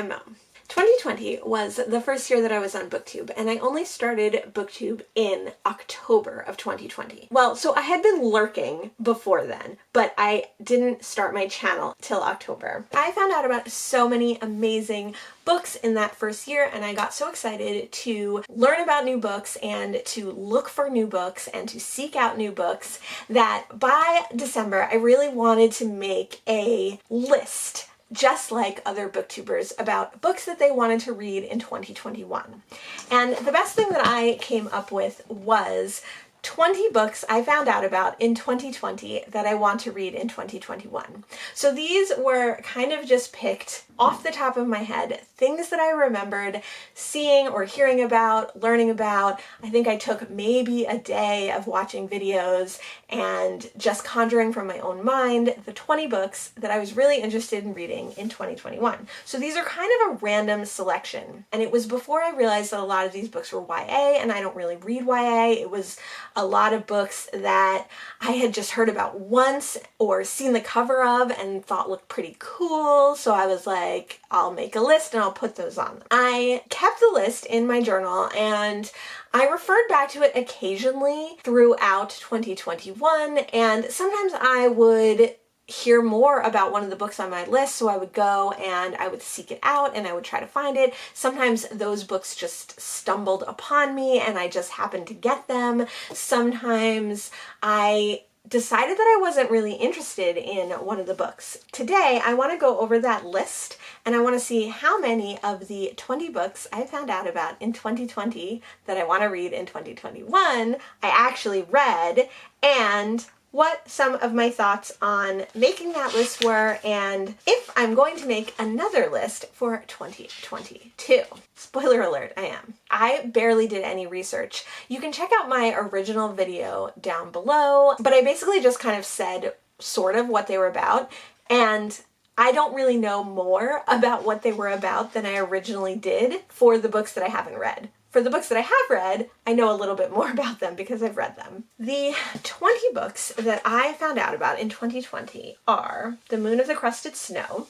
MO. 2020 was the first year that I was on BookTube, and I only started BookTube in October of 2020. Well, so I had been lurking before then, but I didn't start my channel till October. I found out about so many amazing books in that first year, and I got so excited to learn about new books and to look for new books and to seek out new books that by December I really wanted to make a list, just like other booktubers, about books that they wanted to read in 2021. And the best thing that I came up with was 20 books I found out about in 2020 that I want to read in 2021. So these were kind of just picked off the top of my head, things that I remembered seeing or hearing about, learning about. I think I took maybe a day of watching videos and just conjuring from my own mind the 20 books that I was really interested in reading in 2021. So these are kind of a random selection. And it was before I realized that a lot of these books were YA, and I don't really read YA. It was a lot of books that I had just heard about once or seen the cover of and thought looked pretty cool. So I was like, I'll make a list and I'll put those on. I kept the list in my journal and I referred back to it occasionally throughout 2021, and sometimes I would hear more about one of the books on my list, so I would go and I would seek it out and I would try to find it. Sometimes those books just stumbled upon me and I just happened to get them. Sometimes I decided that I wasn't really interested in one of the books. Today, I want to go over that list and I want to see how many of the 20 books I found out about in 2020 that I want to read in 2021 I actually read, and what some of my thoughts on making that list were, and if I'm going to make another list for 2022. Spoiler alert, I am. I barely did any research. You can check out my original video down below, but I basically just kind of said sort of what they were about, and I don't really know more about what they were about than I originally did for the books that I haven't read. For the books that I have read, I know a little bit more about them because I've read them. The 20 books that I found out about in 2020 are The Moon of the Crusted Snow.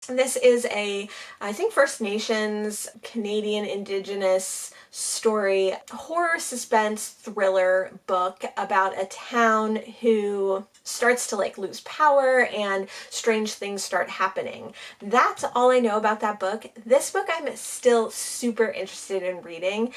This is a, I think, First Nations, Canadian Indigenous story, horror suspense thriller book about a town who starts to lose power and strange things start happening. That's all I know about that book. This book I'm still super interested in reading.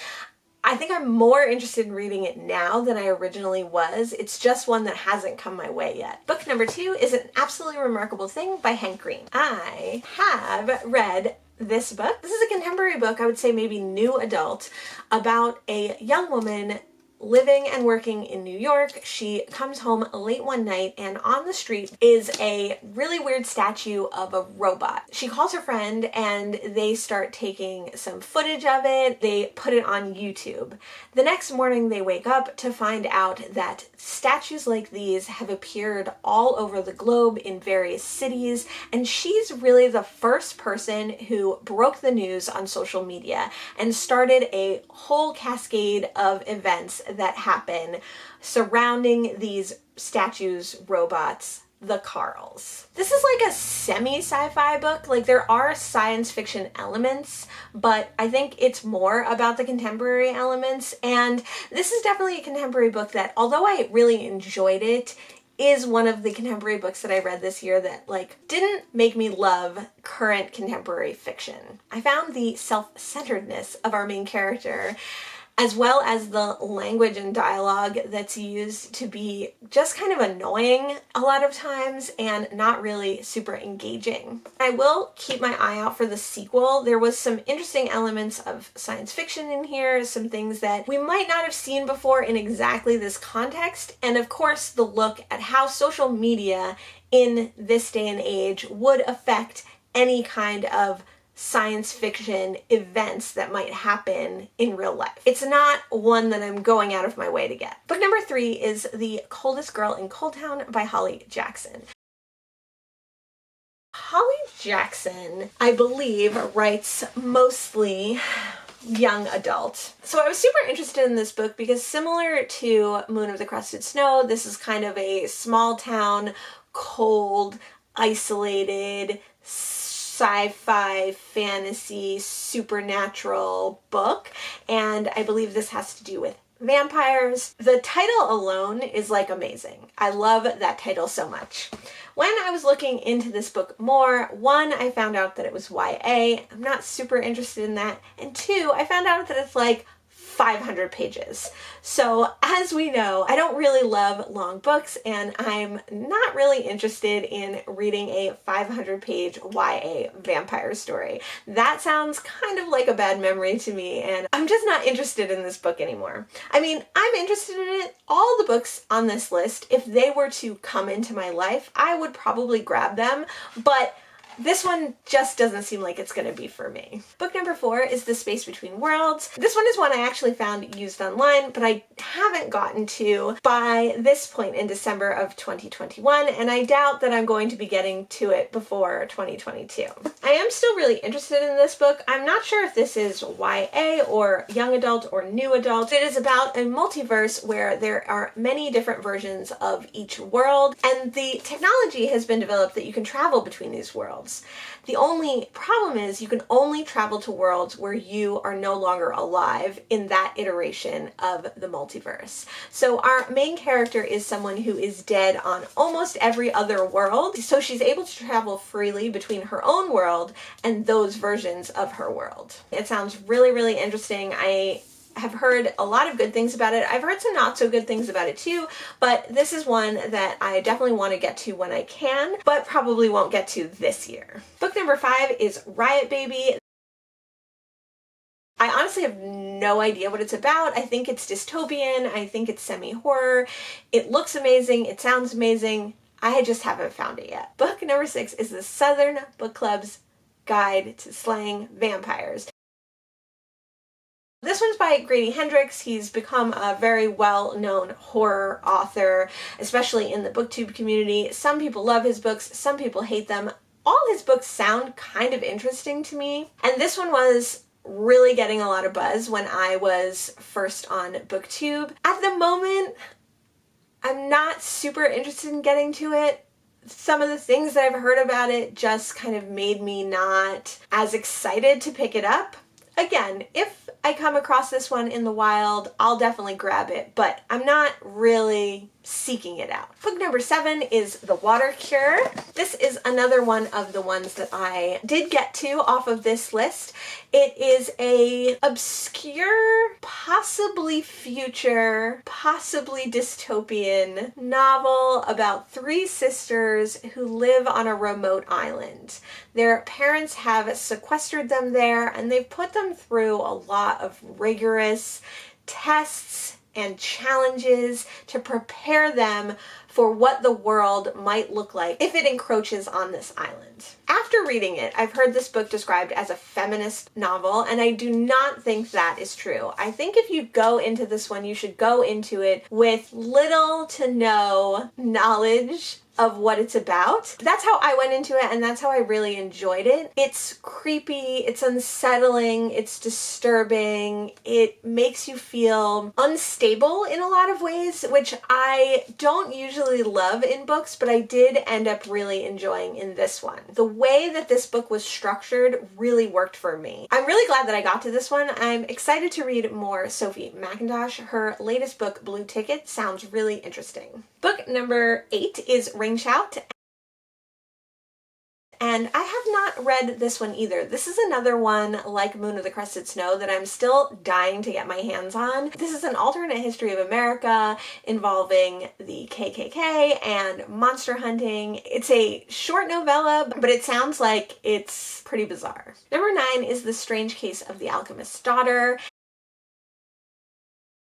I think I'm more interested in reading it now than I originally was. It's just one that hasn't come my way yet. Book number 2 is An Absolutely Remarkable Thing by Hank Green. I have read this book. This is a contemporary book, I would say maybe new adult, about a young woman living and working in New York. She comes home late one night and on the street is a really weird statue of a robot. She calls her friend and they start taking some footage of it. They put it on YouTube. The next morning they wake up to find out that statues like these have appeared all over the globe in various cities, and she's really the first person who broke the news on social media and started a whole cascade of events that happen surrounding these statues, robots, the Carls. This is like a semi-sci-fi book. There are science fiction elements, but I think it's more about the contemporary elements. And this is definitely a contemporary book that, although I really enjoyed it, is one of the contemporary books that I read this year that didn't make me love current contemporary fiction. I found the self-centeredness of our main character, as well as the language and dialogue that's used, to be just kind of annoying a lot of times and not really super engaging. I will keep my eye out for the sequel. There was some interesting elements of science fiction in here, some things that we might not have seen before in exactly this context, and of course the look at how social media in this day and age would affect any kind of science fiction events that might happen in real life. It's not one that I'm going out of my way to get. Book number 3 is The Coldest Girl in Coldtown by Holly Jackson. Holly Jackson, I believe, writes mostly young adult. So I was super interested in this book because, similar to Moon of the Crusted Snow, this is kind of a small town, cold, isolated, sci-fi, fantasy, supernatural book, and I believe this has to do with vampires. The title alone is like amazing. I love that title so much. When I was looking into this book more, one, I found out that it was YA. I'm not super interested in that. And two, I found out that it's like 500 pages. So as we know, I don't really love long books, and I'm not really interested in reading a 500-page YA vampire story. That sounds kind of like a bad memory to me, and I'm just not interested in this book anymore. I mean, I'm interested in it. All the books on this list, if they were to come into my life, I would probably grab them, but this one just doesn't seem like it's going to be for me. Book number 4 is The Space Between Worlds. This one is one I actually found used online, but I haven't gotten to by this point in December of 2021, and I doubt that I'm going to be getting to it before 2022. I am still really interested in this book. I'm not sure if this is YA or young adult or new adult. It is about a multiverse where there are many different versions of each world, and the technology has been developed that you can travel between these worlds. The only problem is you can only travel to worlds where you are no longer alive in that iteration of the multiverse. So our main character is someone who is dead on almost every other world, so she's able to travel freely between her own world and those versions of her world. It sounds really, really interesting. I have heard a lot of good things about it. I've heard some not so good things about it too, but this is one that I definitely want to get to when I can, but probably won't get to this year. Book number 5 is Riot Baby. I honestly have no idea what it's about. I think it's dystopian. I think it's semi-horror. It looks amazing. It sounds amazing. I just haven't found it yet. Book number 6 is the Southern Book Club's Guide to Slaying Vampires. This one's by Grady Hendrix. He's become a very well-known horror author, especially in the booktube community. Some people love his books, some people hate them. All his books sound kind of interesting to me, and this one was really getting a lot of buzz when I was first on booktube. At the moment, I'm not super interested in getting to it. Some of the things that I've heard about it just kind of made me not as excited to pick it up. Again, if I come across this one in the wild, I'll definitely grab it, but I'm not really seeking it out. Book number 7 is The Water Cure. This is another one of the ones that I did get to off of this list. It is a obscure, possibly future, possibly dystopian novel about 3 sisters who live on a remote island. Their parents have sequestered them there, and they've put them through a lot of rigorous tests and challenges to prepare them for what the world might look like if it encroaches on this island. After reading it, I've heard this book described as a feminist novel, and I do not think that is true. I think if you go into this one, you should go into it with little to no knowledge of what it's about. That's how I went into it, and that's how I really enjoyed it. It's creepy, it's unsettling, it's disturbing, it makes you feel unstable in a lot of ways, which I don't usually love in books, but I did end up really enjoying in this one. The way that this book was structured really worked for me. I'm really glad that I got to this one. I'm excited to read more Sophie McIntosh. Her latest book, Blue Ticket, sounds really interesting. Book number 8 is Ring Shout, and I have not read this one either. This is another one like Moon of the Crested Snow that I'm still dying to get my hands on. This is an alternate history of America involving the KKK and monster hunting. It's a short novella, but it sounds like it's pretty bizarre. Number 9 is The Strange Case of the Alchemist's Daughter.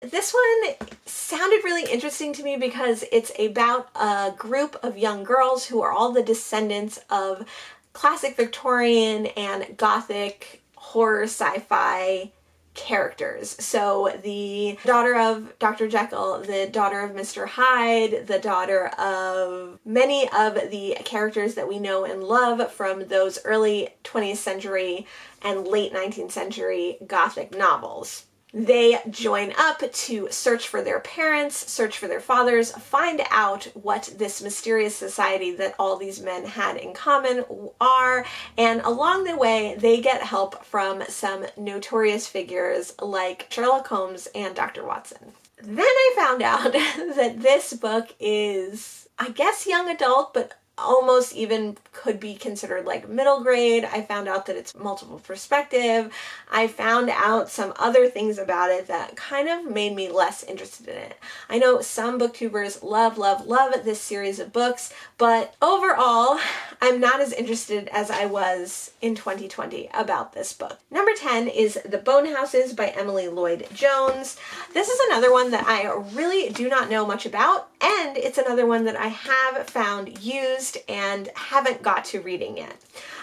This one sounded really interesting to me because it's about a group of young girls who are all the descendants of classic Victorian and Gothic horror sci-fi characters. So the daughter of Dr. Jekyll, the daughter of Mr. Hyde, the daughter of many of the characters that we know and love from those early 20th century and late 19th century Gothic novels. They join up to search for their parents, search for their fathers, find out what this mysterious society that all these men had in common are, and along the way they get help from some notorious figures like Sherlock Holmes and Dr. Watson. Then I found out that this book is, I guess, young adult, but almost even could be considered like middle grade. I found out that it's multiple perspective. I found out some other things about it that kind of made me less interested in it. I know some booktubers love this series of books, but overall, I'm not as interested as I was in 2020 about this book. Number 10 is The Bone Houses by Emily Lloyd Jones. This is another one that I really do not know much about, and it's another one that I have found used and haven't got to reading yet.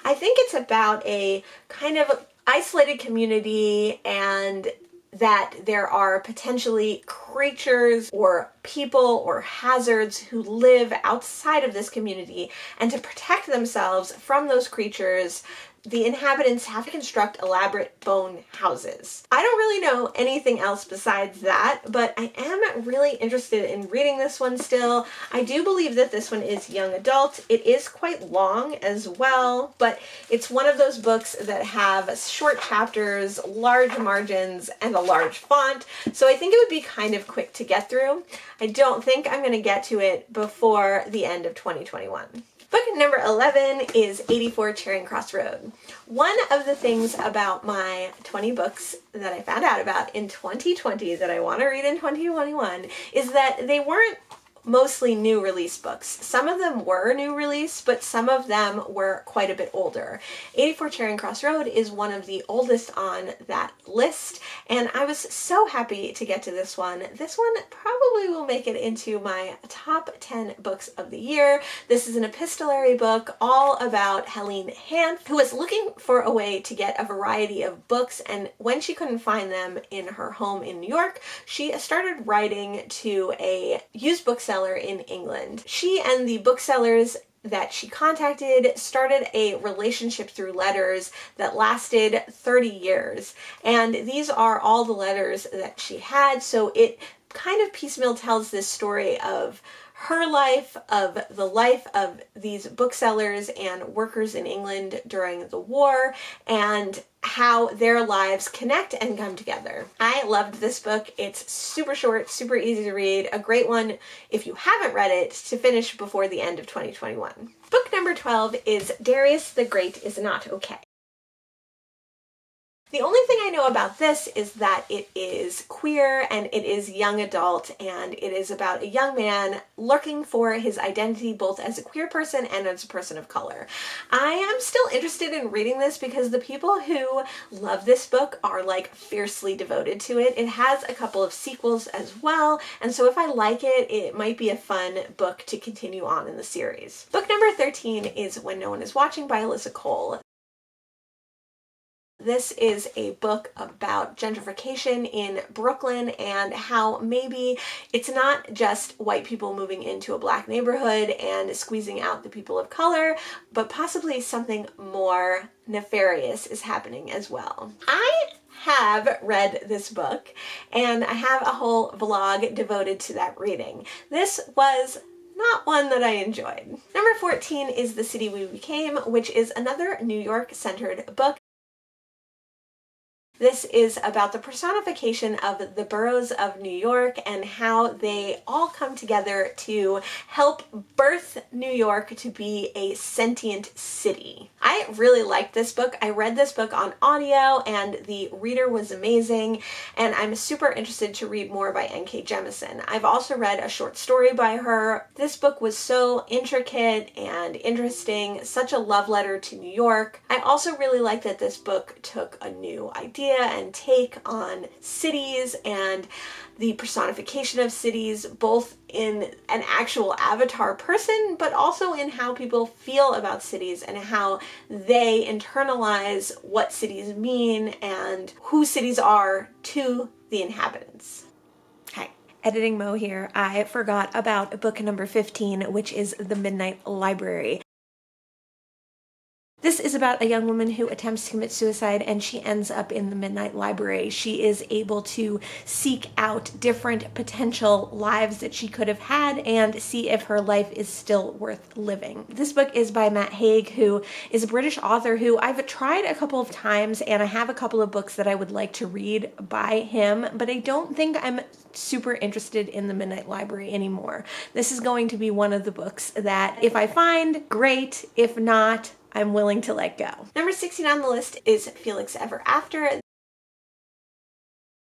I think it's about a kind of isolated community, and that there are potentially creatures or people or hazards who live outside of this community, and to protect themselves from those creatures, the inhabitants have to construct elaborate bone houses. I don't really know anything else besides that, but I am really interested in reading this one still. I do believe that this one is young adult. It is quite long as well, but it's one of those books that have short chapters, large margins, and a large font, so I think it would be kind of quick to get through. I don't think I'm going to get to it before the end of 2021. Book number 11 is 84 Charing Cross Road. One of the things about my 20 books that I found out about in 2020 that I want to read in 2021 is that they weren't mostly new release books. Some of them were new release, but some of them were quite a bit older. 84 Charing Cross Road is one of the oldest on that list, and I was so happy to get to this one. This one probably will make it into my top 10 books of the year. This is an epistolary book all about Helene Hanff, who was looking for a way to get a variety of books, and when she couldn't find them in her home in New York, she started writing to a used bookseller in England. She and the booksellers that she contacted started a relationship through letters that lasted 30 years. And these are all the letters that she had, so it kind of piecemeal tells this story of her life, of the life of these booksellers and workers in England during the war, and how their lives connect and come together. I loved this book. It's super short, super easy to read, a great one if you haven't read it to finish before the end of 2021. Book number 12 is Darius the Great is Not Okay. The only thing I know about this is that it is queer and it is young adult, and it is about a young man looking for his identity both as a queer person and as a person of color. I am still interested in reading this because the people who love this book are like fiercely devoted to it. It has a couple of sequels as well, and so if I like it, it might be a fun book to continue on in the series. Book number 13 is When No One Is Watching by Alyssa Cole. This is a book about gentrification in Brooklyn and how maybe it's not just white people moving into a black neighborhood and squeezing out the people of color, but possibly something more nefarious is happening as well. I have read this book and I have a whole vlog devoted to that reading. This was not one that I enjoyed. Number 14 is The City We Became, which is another New York-centered book. This is about the personification of the boroughs of New York and how they all come together to help birth New York to be a sentient city. I really liked this book. I read this book on audio and the reader was amazing, and I'm super interested to read more by N.K. Jemisin. I've also read a short story by her. This book was so intricate and interesting, such a love letter to New York. I also really like that this book took a new idea and take on cities and the personification of cities, both in an actual avatar person, but also in how people feel about cities and how they internalize what cities mean and who cities are to the inhabitants. Hi. Editing Mo here. I forgot about book number 15, which is The Midnight Library. This is about a young woman who attempts to commit suicide and she ends up in the Midnight Library. She is able to seek out different potential lives that she could have had and see if her life is still worth living. This book is by Matt Haig, who is a British author who I've tried a couple of times, and I have a couple of books that I would like to read by him, but I don't think I'm super interested in the Midnight Library anymore. This is going to be one of the books that if I find, great. If not, I'm willing to let go. Number 16 on the list is Felix Ever After.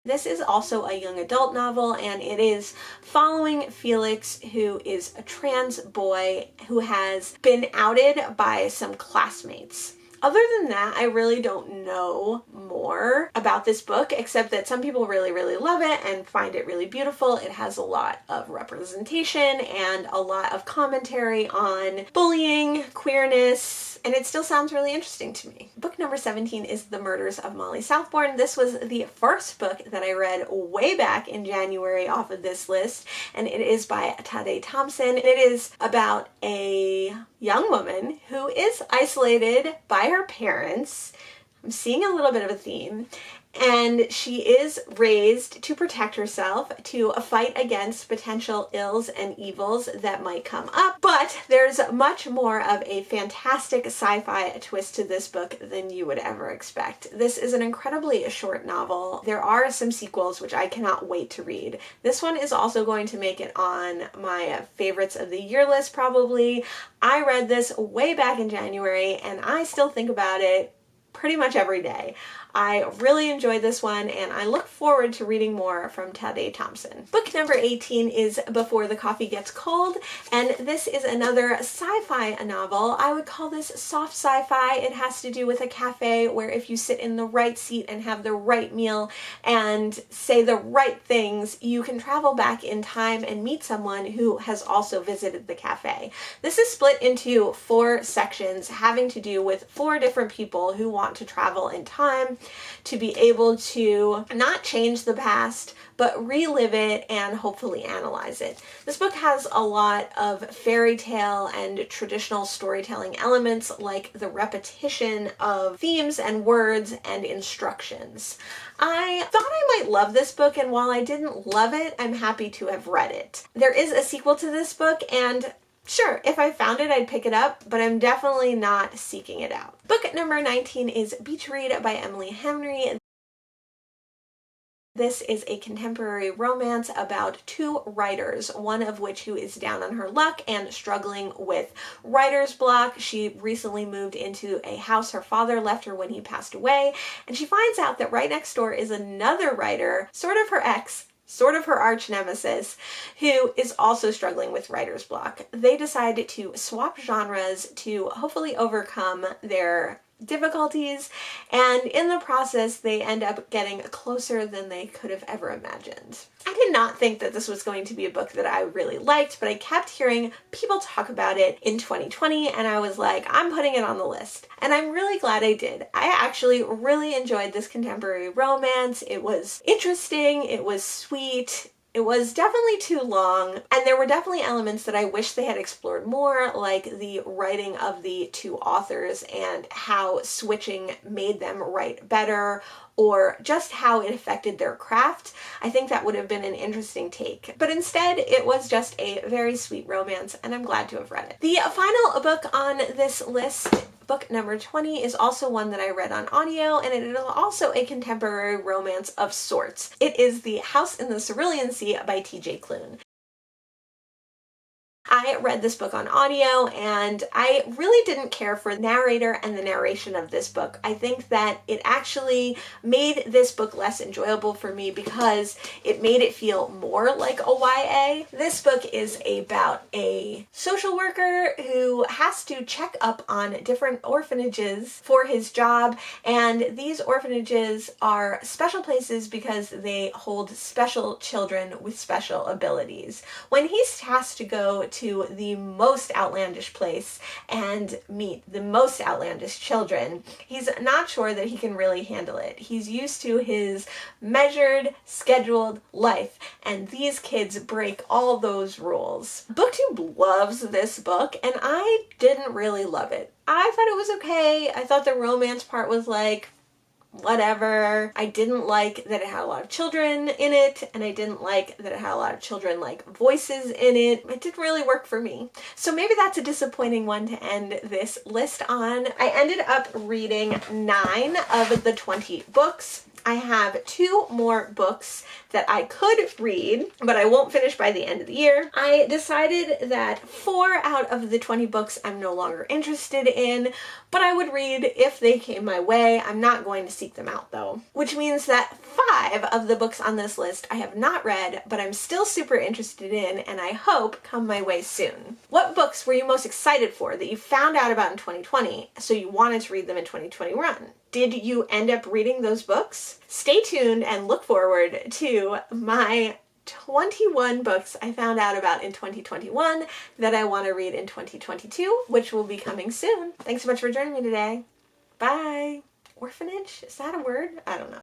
This is also a young adult novel, and it is following Felix, who is a trans boy who has been outed by some classmates. Other than that, I really don't know more about this book, except that some people really, really love it and find it really beautiful. It has a lot of representation and a lot of commentary on bullying, queerness, and it still sounds really interesting to me. Book number 17 is The Murders of Molly Southbourne. This was the first book that I read way back in January off of this list, and it is by Tade Thompson. It is about a young woman who is isolated by her parents. I'm seeing a little bit of a theme. And she is raised to protect herself, to fight against potential ills and evils that might come up. But there's much more of a fantastic sci-fi twist to this book than you would ever expect. This is an incredibly short novel. There are some sequels which I cannot wait to read. This one is also going to make it on my favorites of the year list probably. I read this way back in January and I still think about it pretty much every day. I really enjoyed this one and I look forward to reading more from Tade Thompson. Book number 18 is Before the Coffee Gets Cold, and this is another sci-fi novel. I would call this soft sci-fi. It has to do with a cafe where if you sit in the right seat and have the right meal and say the right things, you can travel back in time and meet someone who has also visited the cafe. This is split into 4 sections having to do with 4 different people who want to travel in time to be able to not change the past, but relive it and hopefully analyze it. This book has a lot of fairy tale and traditional storytelling elements, like the repetition of themes and words and instructions. I thought I might love this book, and while I didn't love it, I'm happy to have read it. There is a sequel to this book, and sure, if I found it, I'd pick it up, but I'm definitely not seeking it out. Book number 19 is Beach Read by Emily Henry. This is a contemporary romance about 2 writers, one of which who is down on her luck and struggling with writer's block. She recently moved into a house her father left her when he passed away, and she finds out that right next door is another writer, sort of her ex, sort of her arch nemesis, who is also struggling with writer's block. They decide to swap genres to hopefully overcome their difficulties, and in the process they end up getting closer than they could have ever imagined. I did not think that this was going to be a book that I really liked, but I kept hearing people talk about it in 2020 and I was like, I'm putting it on the list. And I'm really glad I did. I actually really enjoyed this contemporary romance. It was interesting, it was sweet. It was definitely too long, and there were definitely elements that I wish they had explored more, like the writing of the 2 authors and how switching made them write better, or just how it affected their craft. I think that would have been an interesting take. But instead, it was just a very sweet romance, and I'm glad to have read it. The final book on this list, book number 20, is also one that I read on audio, and it is also a contemporary romance of sorts. It is The House in the Cerulean Sea by T.J. Klune. I read this book on audio and I really didn't care for the narrator and the narration of this book. I think that it actually made this book less enjoyable for me because it made it feel more like a YA. This book is about a social worker who has to check up on different orphanages for his job, and these orphanages are special places because they hold special children with special abilities. When he's tasked to go to the most outlandish place and meet the most outlandish children, he's not sure that he can really handle it. He's used to his measured, scheduled life, and these kids break all those rules. BookTube loves this book, and I didn't really love it. I thought it was okay. I thought the romance part was like, whatever. I didn't like that it had a lot of children in it, and I didn't like that it had a lot of children like voices in it. It didn't really work for me. So maybe that's a disappointing one to end this list on. I ended up reading 9 of the 20 books. I have 2 more books that I could read, but I won't finish by the end of the year. I decided that 4 out of the 20 books I'm no longer interested in, but I would read if they came my way. I'm not going to seek them out though. Which means that 5 of the books on this list I have not read, but I'm still super interested in, and I hope come my way soon. What books were you most excited for that you found out about in 2020, so you wanted to read them in 2021? Did you end up reading those books? Stay tuned and look forward to my 21 books I found out about in 2021 that I want to read in 2022, which will be coming soon. Thanks so much for joining me today. Bye. Orphanage? Is that a word? I don't know.